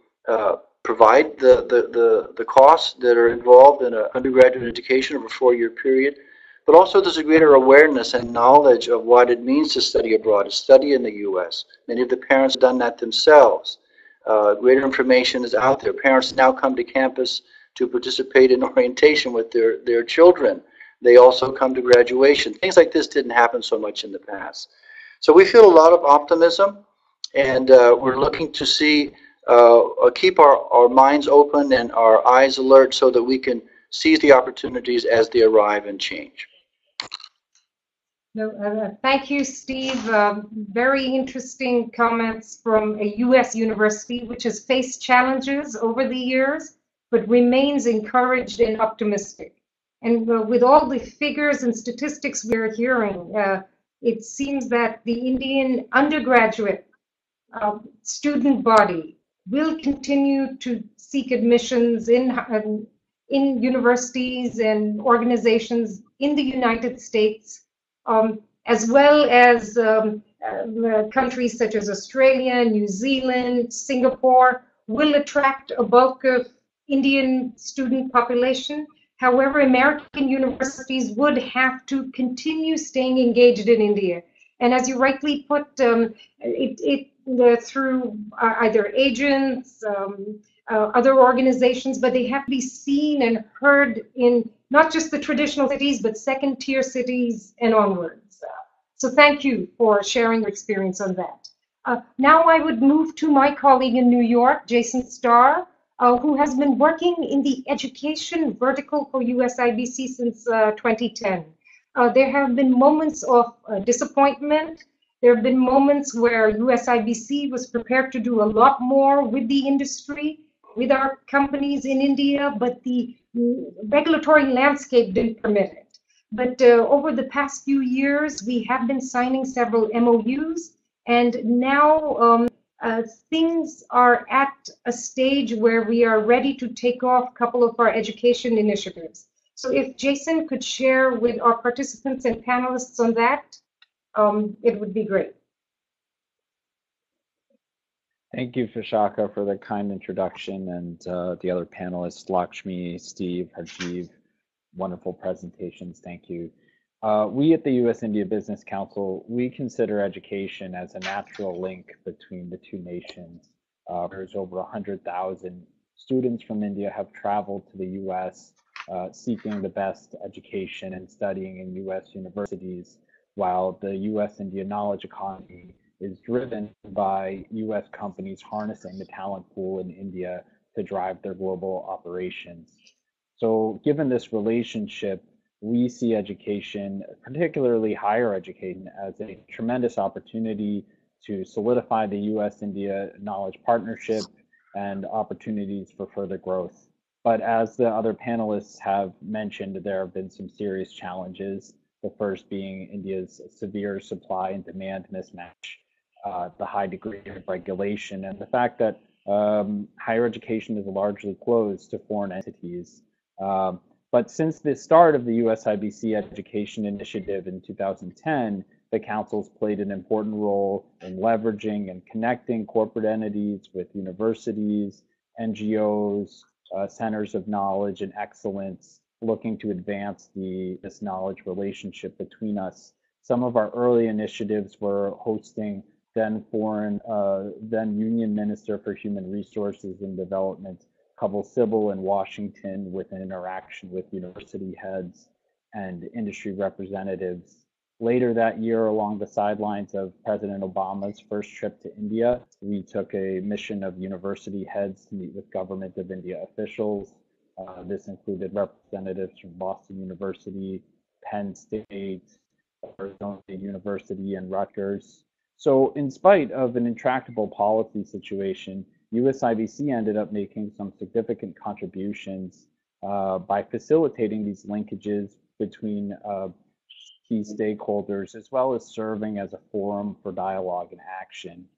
provide the costs that are involved in an undergraduate education over a 4-year period. But also there's a greater awareness and knowledge of what it means to study abroad, to study in the U.S. Many of the parents have done that themselves. Greater information is out there. Parents now come to campus to participate in orientation with their children. They also come to graduation. Things like this didn't happen so much in the past. So we feel a lot of optimism, and we're looking to see, keep our minds open and our eyes alert so that we can seize the opportunities as they arrive and change. No, thank you, Steve. Very interesting comments from a U.S. university which has faced challenges over the years, but remains encouraged and optimistic. And with all the figures and statistics we're hearing, it seems that the Indian undergraduate student body will continue to seek admissions in universities and organizations in the United States, as well as countries such as Australia, New Zealand, Singapore, will attract a bulk of Indian student population. However, American universities would have to continue staying engaged in India. And as you rightly put, through either agents, other organizations, but they have to be seen and heard in not just the traditional cities, but second-tier cities and onwards. So thank you for sharing your experience on that. Now I would move to my colleague in New York, Jason Starr, who has been working in the education vertical for USIBC since 2010. There have been moments of disappointment. There have been moments where USIBC was prepared to do a lot more with the industry, with our companies in India, but the regulatory landscape didn't permit it. But over the past few years, we have been signing several MOUs, and now things are at a stage where we are ready to take off a couple of our education initiatives. So if Jason could share with our participants and panelists on that, it would be great. Thank you, Vishaka, for the kind introduction, and the other panelists, Lakshmi, Steve, Hajiv, wonderful presentations. Thank you. We at the U.S. India Business Council, we consider education as a natural link between the two nations. There's over 100,000 students from India have traveled to the U.S. seeking the best education and studying in U.S. universities, while the U.S. India knowledge economy is driven by U.S. companies harnessing the talent pool in India to drive their global operations. So given this relationship, we see education, particularly higher education, as a tremendous opportunity to solidify the U.S.-India knowledge partnership and opportunities for further growth. But as the other panelists have mentioned, there have been some serious challenges. The first being India's severe supply and demand mismatch, the high degree of regulation, and the fact that higher education is largely closed to foreign entities. But since the start of the USIBC education initiative in 2010, the council's played an important role in leveraging and connecting corporate entities with universities, NGOs, centers of knowledge and excellence, looking to advance this knowledge relationship between us. Some of our early initiatives were hosting then Union Minister for Human Resources and Development, Kavil Sibal in Washington, with an interaction with university heads and industry representatives. Later that year, along the sidelines of President Obama's first trip to India, we took a mission of university heads to meet with Government of India officials. This included representatives from Boston University, Penn State, Arizona State University, and Rutgers. So in spite of an intractable policy situation, USIBC ended up making some significant contributions by facilitating these linkages between key stakeholders, as well as serving as a forum for dialogue and action.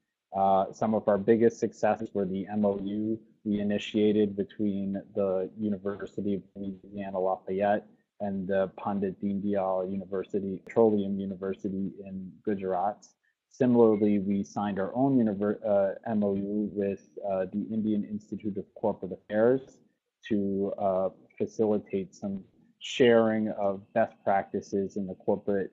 Some of our biggest successes were the MOU we initiated between the University of Louisiana Lafayette and the Pandit Deen University, Petroleum University in Gujarat. Similarly, we signed our own MOU with the Indian Institute of Corporate Affairs to facilitate some sharing of best practices in the corporate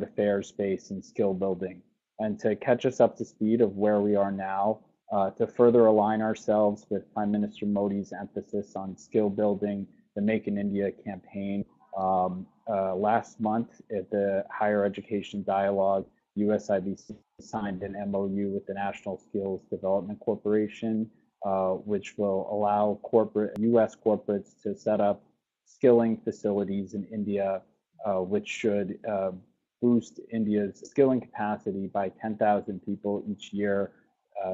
affairs space and skill building. And to catch us up to speed of where we are now, to further align ourselves with Prime Minister Modi's emphasis on skill building, the Make in India campaign. Last month at the Higher Education Dialogue, USIBC signed an MOU with the National Skills Development Corporation, which will allow U.S. corporates to set up skilling facilities in India, which should boost India's skilling capacity by 10,000 people each year.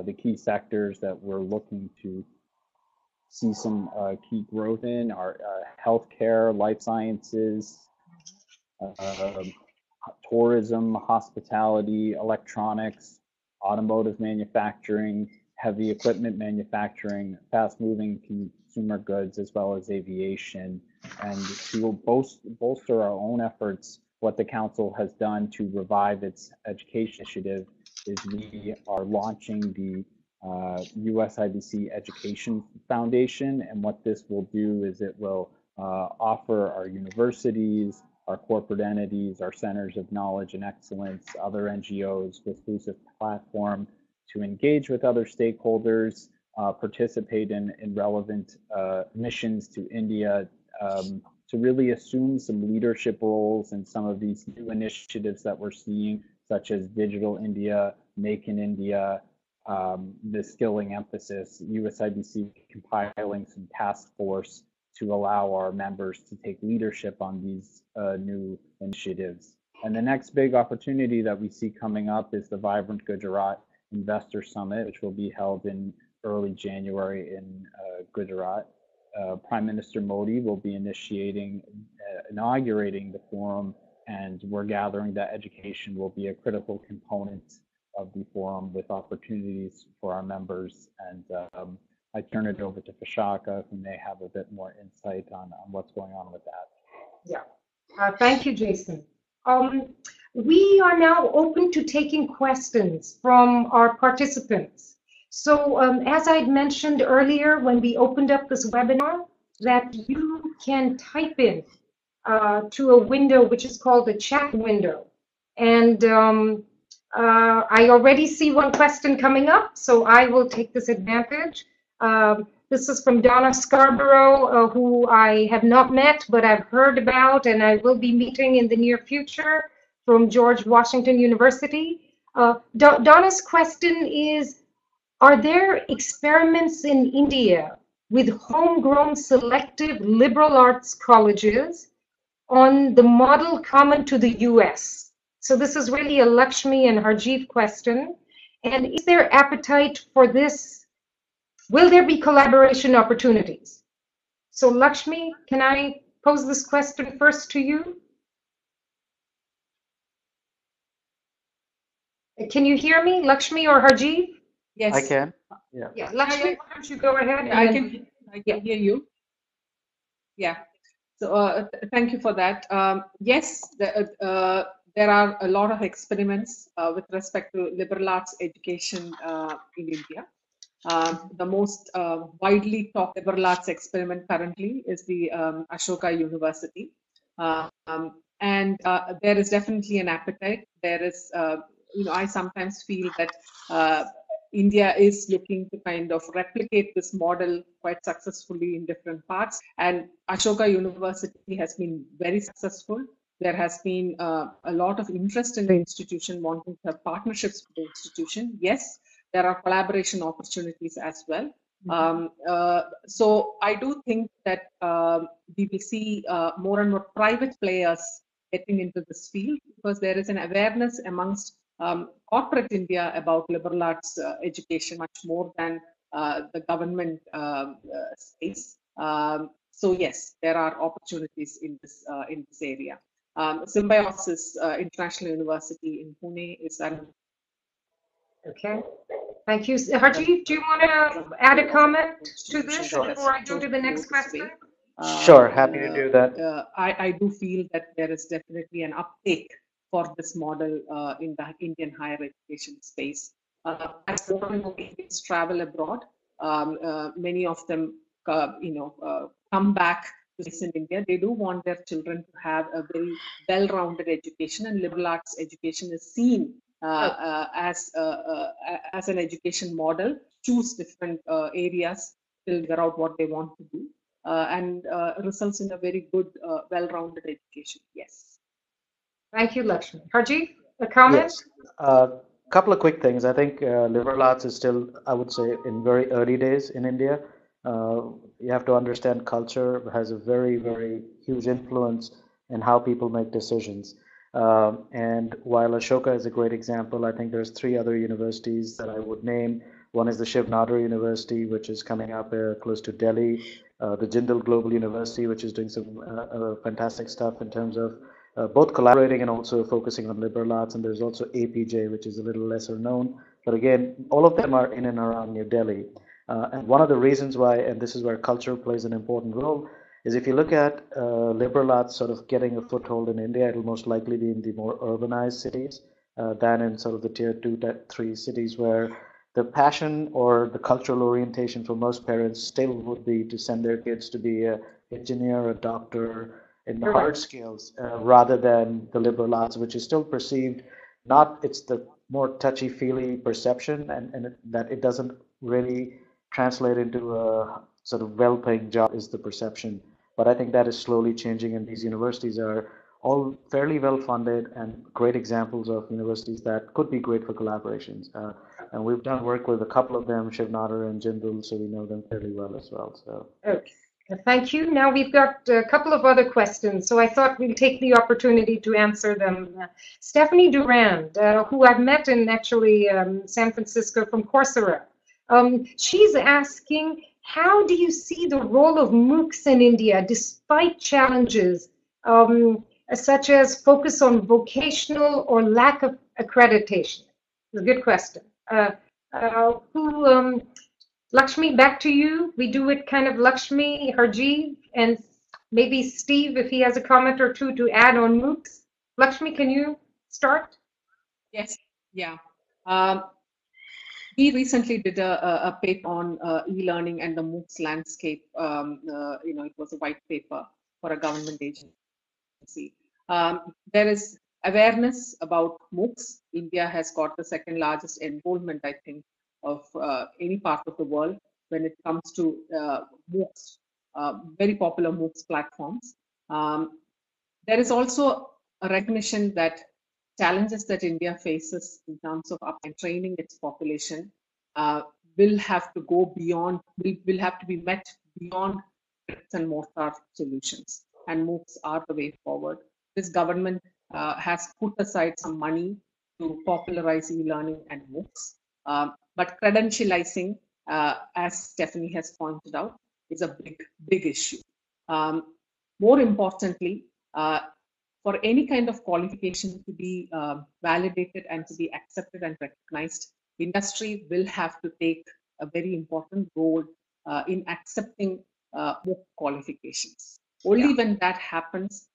The key sectors that we're looking to see some key growth in are healthcare, life sciences, tourism, hospitality, electronics, automotive manufacturing, heavy equipment manufacturing, fast-moving consumer goods, as well as aviation. And to bolster our own efforts, what the council has done to revive its education initiative is we are launching the USIBC Education Foundation. And what this will do is it will offer our universities, our corporate entities, our centers of knowledge and excellence, other NGOs with exclusive platform to engage with other stakeholders, participate in relevant missions to India, to really assume some leadership roles in some of these new initiatives that we're seeing, such as Digital India, Make in India, the skilling emphasis, USIBC compiling some task force to allow our members to take leadership on these new initiatives. And the next big opportunity that we see coming up is the Vibrant Gujarat Investor Summit, which will be held in early January in Gujarat. Prime Minister Modi will be inaugurating the forum, and we're gathering that education will be a critical component of the forum with opportunities for our members. And I turn it over to Vishaka, who may have a bit more insight on what's going on with that. Yeah, thank you, Jason. We are now open to taking questions from our participants. So as I mentioned earlier, when we opened up this webinar, that you can type in to a window which is called the chat window. And I already see one question coming up, so I will take this advantage. The This is from Donna Scarborough, who I have not met, but I've heard about, and I will be meeting in the near future, from George Washington University. Donna's question is, are there experiments in India with homegrown selective liberal arts colleges on the model common to the US? So this is really a Lakshmi and Harjeev question. And is there appetite for this? Will there be collaboration opportunities? So Lakshmi, can I pose this question first to you? Can you hear me, Lakshmi or Harjeev? Yes. I can. Yeah. Yeah, Lakshmi, why don't you go ahead? I can hear you. Yeah. So thank you for that. Yes, there are a lot of experiments with respect to liberal arts education in India. The most widely talked liberal arts experiment currently is the Ashoka University. And there is definitely an appetite. There is, I sometimes feel that India is looking to kind of replicate this model quite successfully in different parts. And Ashoka University has been very successful. There has been a lot of interest in the institution, wanting to have partnerships with the institution. Yes, there are collaboration opportunities as well. So I do think that we will see more and more private players getting into this field, because there is an awareness amongst corporate India about liberal arts education much more than the government space. So yes, there are opportunities in this area. Symbiosis International University in Pune is an. Okay, thank you. Harjeev, do you want to add a comment to this before I go to the next question? Sure, happy to do that. I do feel that there is definitely an uptake for this model in the Indian higher education space. As more and more Indians travel abroad, many of them, come back to in India. They do want their children to have a very well-rounded education, and liberal arts education is seen as an education model. Choose different areas, figure out what they want to do, and results in a very good, well-rounded education. Yes. Thank you, Lakshmi. Harjeev, a comment? Yes. Couple of quick things. I think liberal arts is still, I would say, in very early days in India. You have to understand culture has a very, very huge influence in how people make decisions. And while Ashoka is a great example, I think there's 3 other universities that I would name. One is the Shiv Nadar University, which is coming up close to Delhi. The Jindal Global University, which is doing some fantastic stuff in terms of both collaborating and also focusing on liberal arts. And there's also APJ, which is a little lesser known. But again, all of them are in and around New Delhi. And one of the reasons why, and this is where culture plays an important role, is if you look at liberal arts sort of getting a foothold in India, it'll most likely be in the more urbanized cities than in sort of the tier 2, tier 3 cities, where the passion or the cultural orientation for most parents still would be to send their kids to be an engineer, a doctor, in the hard skills, rather than the liberal arts, which is still perceived, it's the more touchy-feely perception, and that it doesn't really translate into a sort of well-paying job is the perception. But I think that is slowly changing, and these universities are all fairly well-funded and great examples of universities that could be great for collaborations. And we've done work with a couple of them, Shiv Nadar and Jindal, so we know them fairly well as well. So. Okay. Thank you. Now we've got a couple of other questions, so I thought we'd take the opportunity to answer them. Stephanie Durand, who I've met in actually San Francisco from Coursera, she's asking, how do you see the role of MOOCs in India despite challenges such as focus on vocational or lack of accreditation? It's a good question. Lakshmi, back to you. We do it kind of Lakshmi, Harjeev, and maybe Steve, if he has a comment or two to add on MOOCs. Lakshmi, can you start? Yes, yeah. We recently did a paper on e-learning and the MOOCs landscape. It was a white paper for a government agency. There is awareness about MOOCs. India has got the second largest enrollment, I think, of any part of the world when it comes to MOOCs, very popular MOOCs platforms. There is also a recognition that challenges that India faces in terms of up and training its population will have to go beyond, will have to be met beyond bricks and mortar solutions. And MOOCs are the way forward. This government has put aside some money to popularize e-learning and MOOCs. But credentializing, as Stephanie has pointed out, is a big issue. More importantly, for any kind of qualification to be validated and to be accepted and recognized, industry will have to take a very important role in accepting MOOC qualifications. Only when that happens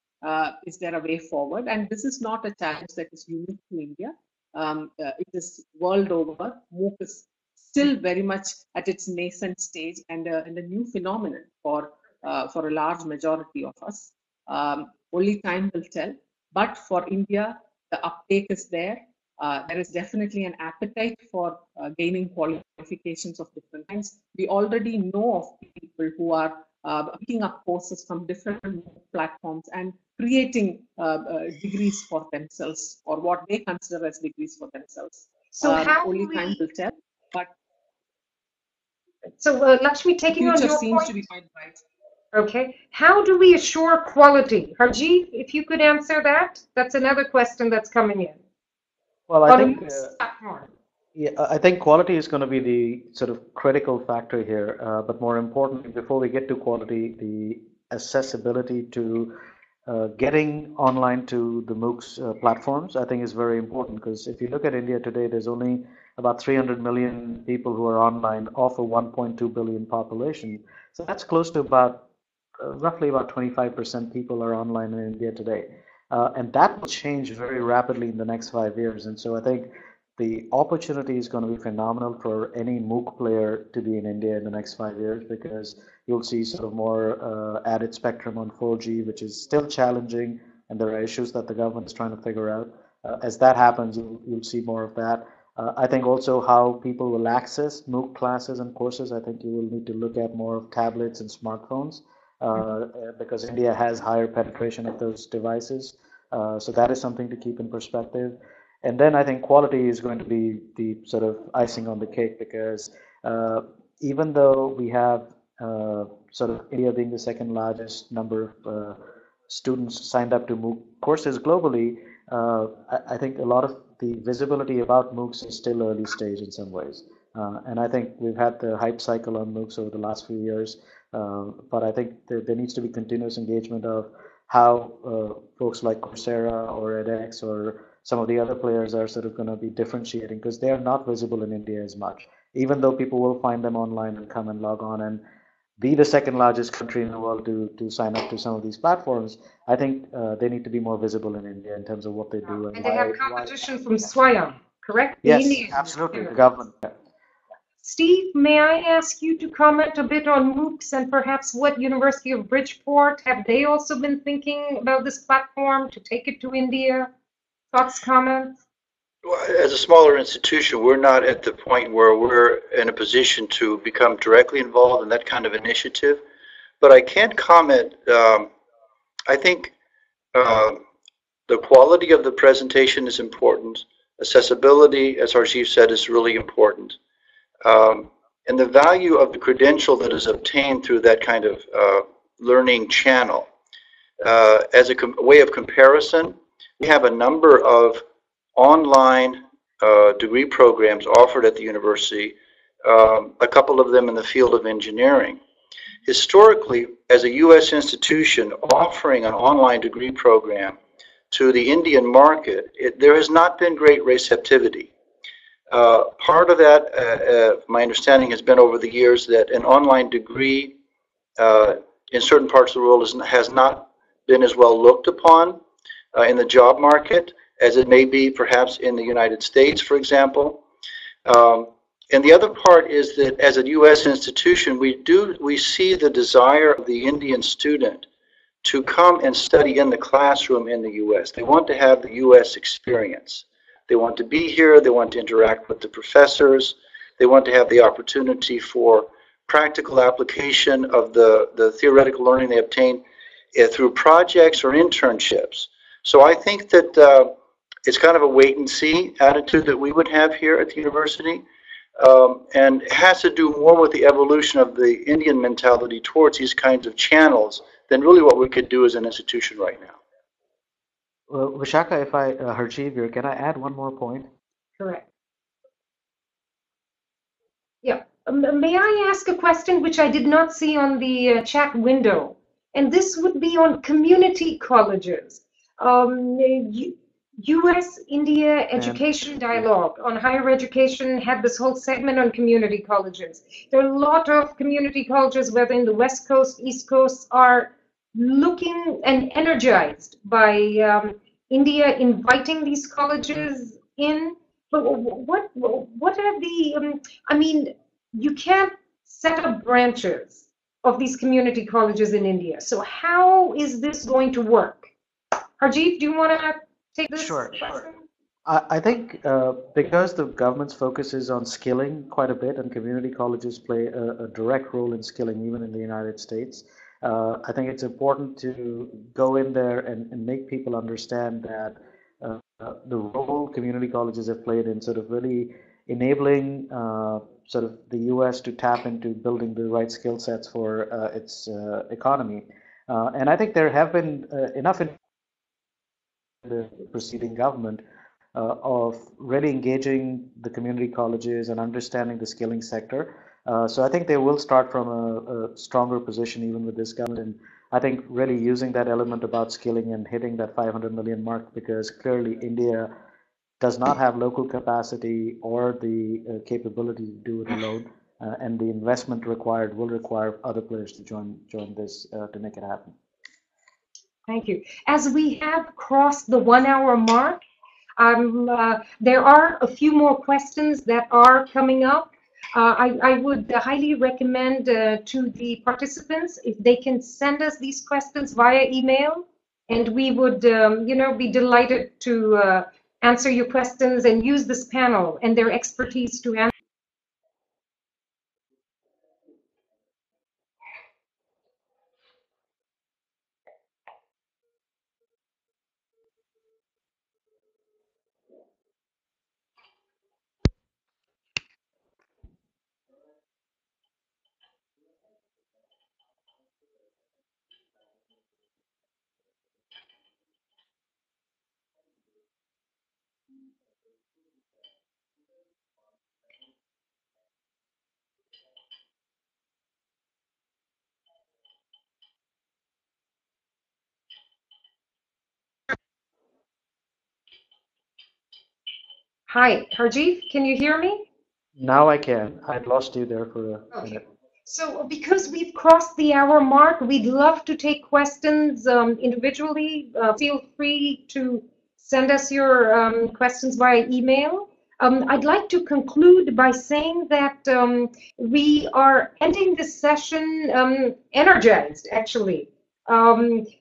is there a way forward. And this is not a challenge that is unique to India. It is world over. MOOC is still very much at its nascent stage and a new phenomenon for a large majority of us. Only time will tell. But for India, the uptake is there. There is definitely an appetite for gaining qualifications of different kinds. We already know of people who are picking up courses from different platforms and creating degrees for themselves, or what they consider as degrees for themselves. So how only time will tell. But so Lakshmi, taking on your future seems point, to be quite bright. Okay, how do we assure quality? Harjeet, if you could answer that, that's another question that's coming in. Well, I think quality is going to be the sort of critical factor here. But more importantly, before we get to quality, the accessibility to getting online to the MOOCs platforms, I think is very important, because if you look at India today, there's only about 300 million people who are online off a 1.2 billion population. So that's close to about roughly about 25% people are online in India today. And that will change very rapidly in the next 5 years. And so I think the opportunity is going to be phenomenal for any MOOC player to be in India in the next 5 years, because you'll see sort of more added spectrum on 4G, which is still challenging, and there are issues that the government is trying to figure out. As that happens, you'll see more of that. I think also how people will access MOOC classes and courses. I think you will need to look at more of tablets and smartphones, because India has higher penetration of those devices. So that is something to keep in perspective. And then I think quality is going to be the sort of icing on the cake, because even though we have sort of India being the second largest number of students signed up to MOOC courses globally, I think a lot of the visibility about MOOCs is still early stage in some ways. And I think we've had the hype cycle on MOOCs over the last few years, but I think there needs to be continuous engagement of how folks like Coursera or edX or some of the other players are sort of going to be differentiating, because they are not visible in India as much, even though people will find them online and come and log on and be the second largest country in the world to sign up to some of these platforms. I think they need to be more visible in India in terms of what they do. And they have competition from SWAYAM, correct? Yes, absolutely, the government. Steve, may I ask you to comment a bit on MOOCs and perhaps what University of Bridgeport, have they also been thinking about this platform to take it to India? Thoughts, comments? As a smaller institution, we're not at the point where we're in a position to become directly involved in that kind of initiative. But I can comment, I think the quality of the presentation is important. Accessibility, as Harjeet said, is really important. And the value of the credential that is obtained through that kind of learning channel. As a way of comparison, we have a number of online degree programs offered at the university, a couple of them in the field of engineering. Historically, as a U.S. institution offering an online degree program to the Indian market, there has not been great receptivity. Part of that, my understanding has been over the years that an online degree in certain parts of the world has not been as well looked upon in the job market as it may be perhaps in the United States, for example. And the other part is that as a U.S. institution, we see the desire of the Indian student to come and study in the classroom in the U.S. They want to have the U.S. experience. They want to be here. They want to interact with the professors. They want to have the opportunity for practical application of the theoretical learning they obtain through projects or internships. So I think that it's kind of a wait and see attitude that we would have here at the university. And it has to do more with the evolution of the Indian mentality towards these kinds of channels than really what we could do as an institution right now. Well, Vishaka, if I, Harjeev here, can I add one more point? Correct. Yeah. May I ask a question which I did not see on the chat window? And this would be on community colleges. U.S. India Education Dialogue on higher education had this whole segment on community colleges. There are a lot of community colleges, whether in the West Coast, East Coast, are looking and energized by India inviting these colleges in. But what are the, I mean, you can't set up branches of these community colleges in India. So how is this going to work? Harjeev, do you want to take this? Sure. I think because the government's focus is on skilling quite a bit, and community colleges play a direct role in skilling even in the United States, I think it's important to go in there and make people understand that the role community colleges have played in sort of really enabling sort of the U.S. to tap into building the right skill sets for its economy. And I think there have been enough in the preceding government of really engaging the community colleges and understanding the skilling sector. So I think they will start from a stronger position even with this government. And I think really using that element about skilling and hitting that 500 million mark, because clearly India does not have local capacity or the capability to do it alone, and the investment required will require other players to join this to make it happen. Thank you. As we have crossed the 1 hour mark, there are a few more questions that are coming up. I would highly recommend to the participants if they can send us these questions via email, and we would, be delighted to answer your questions and use this panel and their expertise to answer. Hi, Harjeev, can you hear me? Now I can. I'd lost you there for a minute. So because we've crossed the hour mark, we'd love to take questions individually. Feel free to send us your questions via email. I'd like to conclude by saying that we are ending this session energized, actually.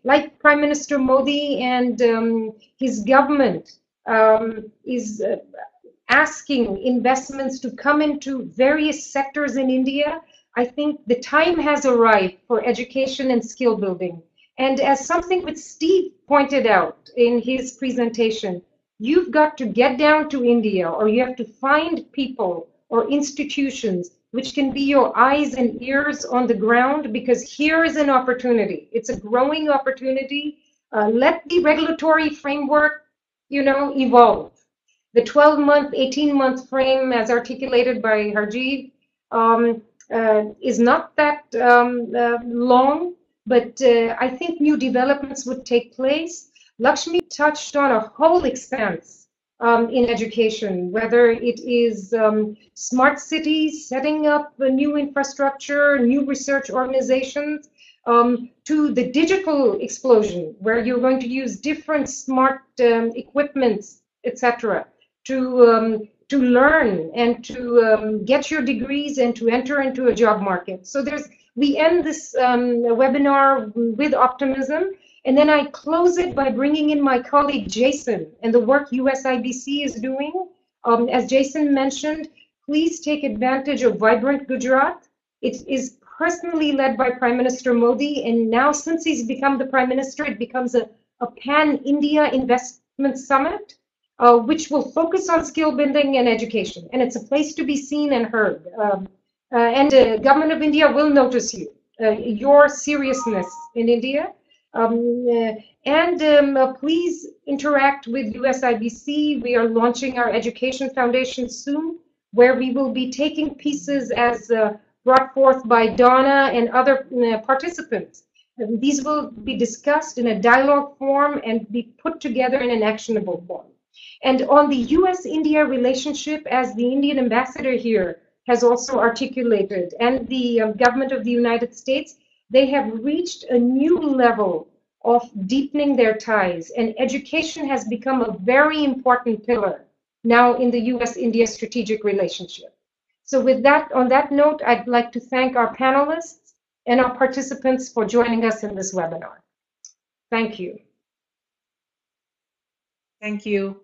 Like Prime Minister Modi and his government is asking investments to come into various sectors in India. I think the time has arrived for education and skill building. And as something which Steve pointed out in his presentation, you've got to get down to India, or you have to find people or institutions which can be your eyes and ears on the ground, because here is an opportunity. It's a growing opportunity. Let the regulatory framework, evolve. The 12-month, 18-month frame, as articulated by Harjeev, is not that long, but I think new developments would take place. Lakshmi touched on a whole expanse in education, whether it is smart cities, setting up a new infrastructure, new research organizations, to the digital explosion, where you're going to use different smart equipments, etc., to learn and to get your degrees and to enter into a job market. So we end this webinar with optimism, and then I close it by bringing in my colleague Jason and the work USIBC is doing. As Jason mentioned, please take advantage of Vibrant Gujarat. It is personally led by Prime Minister Modi, and now since he's become the Prime Minister, it becomes a pan-India investment summit, which will focus on skill building and education. And it's a place to be seen and heard. And the government of India will notice you, your seriousness in India. Please interact with USIBC. We are launching our education foundation soon, where we will be taking pieces as brought forth by Donna and other participants. And these will be discussed in a dialogue form and be put together in an actionable form. And on the US-India relationship, as the Indian ambassador here has also articulated, and the government of the United States, they have reached a new level of deepening their ties, and education has become a very important pillar now in the US-India strategic relationship. So with that, on that note, I'd like to thank our panelists and our participants for joining us in this webinar. Thank you. Thank you.